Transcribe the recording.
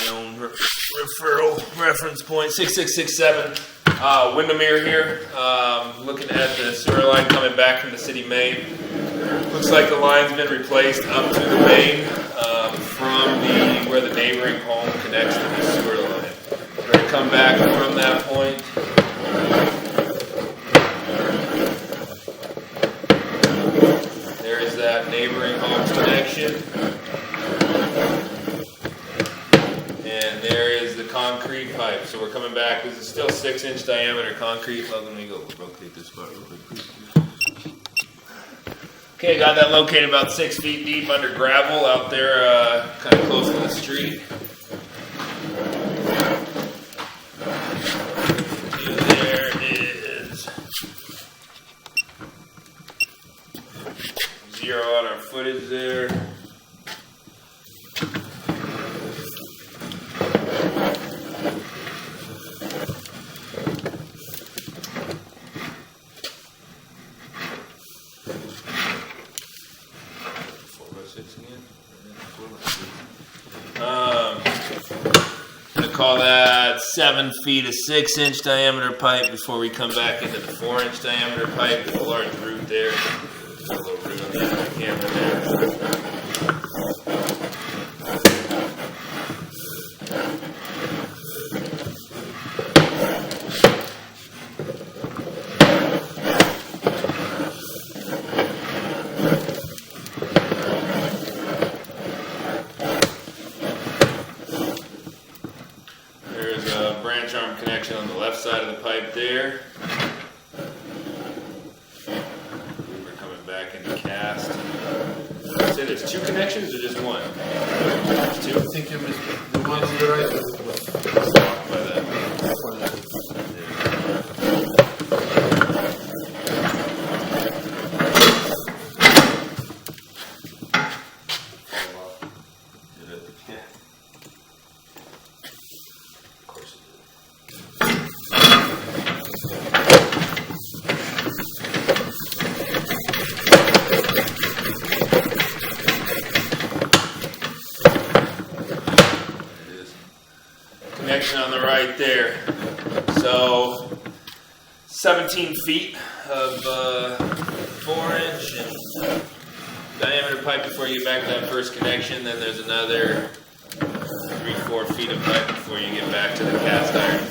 my own referral reference point. 6667 Windermere here. Looking at the sewer line coming back from the city main. Looks like the line's been replaced up to the main from where the neighboring home connects to the sewer line. We're going to come back from that point. There is that neighboring home's connection. And there is the concrete pipe. So we're coming back. This is still 6-inch diameter concrete. Well, let me go locate this part real quick. Okay, got that located about 6 feet deep under gravel out there, kind of close to the street. And there is 0 on our footage there. Call that 7 feet of 6-inch diameter pipe before we come back into the 4-inch diameter pipe. There's a large root there. There's a little root on the camera there. Branch arm connection on the left side of the pipe there. We're coming back into cast. Say there's 2 connections or just 1? There's 2. I think it was the ones that I by that. Connection on the right there. So 17 feet of 4-inch and diameter pipe before you get back to that first connection. Then there's another 3-4 feet of pipe before you get back to the cast iron.